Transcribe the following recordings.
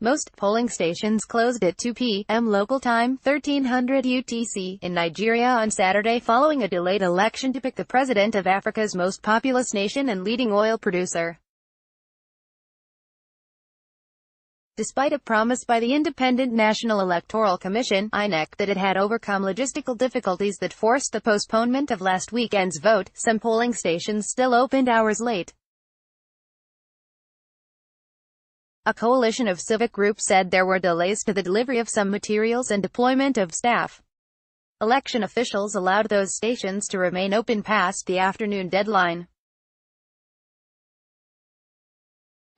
Most polling stations closed at 2 p.m. local time, 1300 UTC, in Nigeria on Saturday following a delayed election to pick the president of Africa's most populous nation and leading oil producer. Despite a promise by the Independent National Electoral Commission (INEC) that it had overcome logistical difficulties that forced the postponement of last weekend's vote, some polling stations still opened hours late. A coalition of civic groups said there were delays to the delivery of some materials and deployment of staff. Election officials allowed those stations to remain open past the afternoon deadline.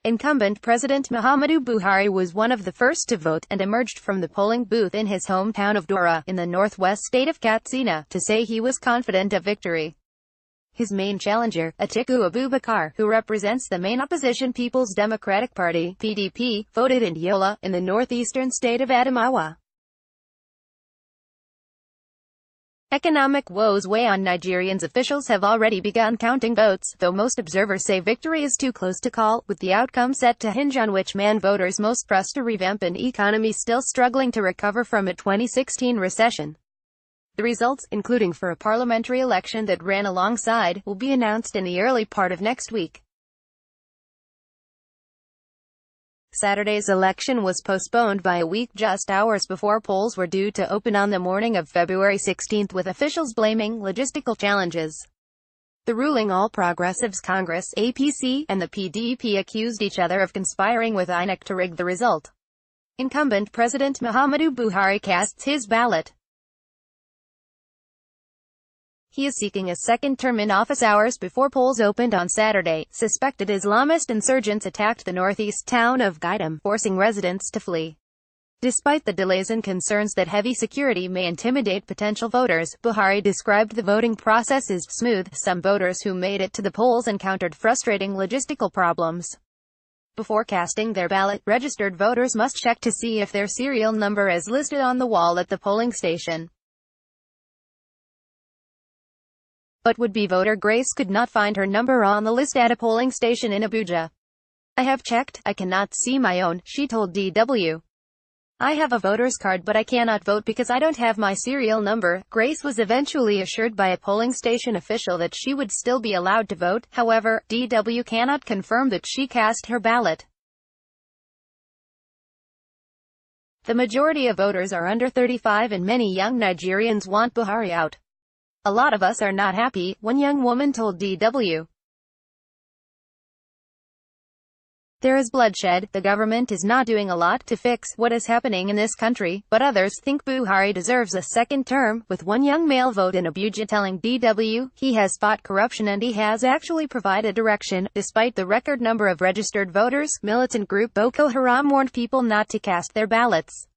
Incumbent President Muhammadu Buhari was one of the first to vote, and emerged from the polling booth in his hometown of Daura, in the northwest state of Katsina, to say he was confident of victory. His main challenger, Atiku Abubakar, who represents the main opposition People's Democratic Party (PDP), voted in Yola, in the northeastern state of Adamawa. Economic woes weigh on Nigerians. Officials have already begun counting votes, though most observers say victory is too close to call, with the outcome set to hinge on which man voters most pressed to revamp an economy still struggling to recover from a 2016 recession. The results, including for a parliamentary election that ran alongside, will be announced in the early part of next week. Saturday's election was postponed by a week just hours before polls were due to open on the morning of February 16, with officials blaming logistical challenges. The ruling All Progressives Congress (APC) and the PDP accused each other of conspiring with INEC to rig the result. Incumbent President Muhammadu Buhari casts his ballot. He is seeking a second term in office hours before polls opened on Saturday. Suspected Islamist insurgents attacked the northeast town of Gaidam, forcing residents to flee. Despite the delays and concerns that heavy security may intimidate potential voters, Buhari described the voting process as smooth. Some voters who made it to the polls encountered frustrating logistical problems. Before casting their ballot, registered voters must check to see if their serial number is listed on the wall at the polling station. But would-be voter Grace could not find her number on the list at a polling station in Abuja. "I have checked, I cannot see my own," she told DW. "I have a voter's card but I cannot vote because I don't have my serial number." Grace was eventually assured by a polling station official that she would still be allowed to vote. However, DW cannot confirm that she cast her ballot. The majority of voters are under 35 and many young Nigerians want Buhari out. "A lot of us are not happy," one young woman told DW. "There is bloodshed, the government is not doing a lot to fix what is happening in this country, but others think Buhari deserves a second term," with one young male vote in Abuja telling DW, "He has fought corruption and he has actually provided direction." Despite the record number of registered voters, militant group Boko Haram warned people not to cast their ballots.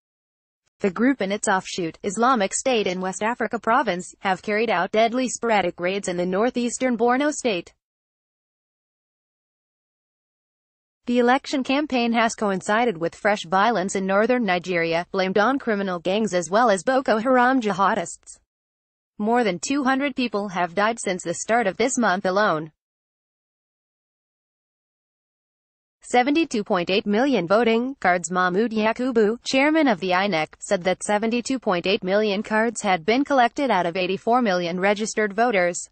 The group and its offshoot, Islamic State in West Africa Province, have carried out deadly sporadic raids in the northeastern Borno state. The election campaign has coincided with fresh violence in northern Nigeria, blamed on criminal gangs as well as Boko Haram jihadists. More than 200 people have died since the start of this month alone. 72.8 million voting cards. Mahmood Yakubu, chairman of the INEC, said that 72.8 million cards had been collected out of 84 million registered voters.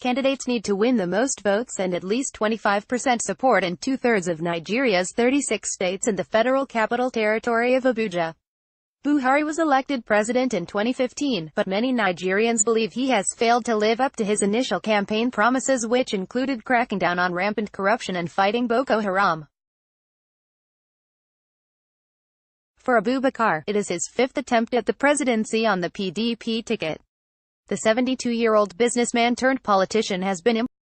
Candidates need to win the most votes and at least 25% support in two-thirds of Nigeria's 36 states and the Federal Capital Territory of Abuja. Buhari was elected president in 2015, but many Nigerians believe he has failed to live up to his initial campaign promises, which included cracking down on rampant corruption and fighting Boko Haram. For Abubakar, it is his fifth attempt at the presidency on the PDP ticket. The 72-year-old businessman turned politician has been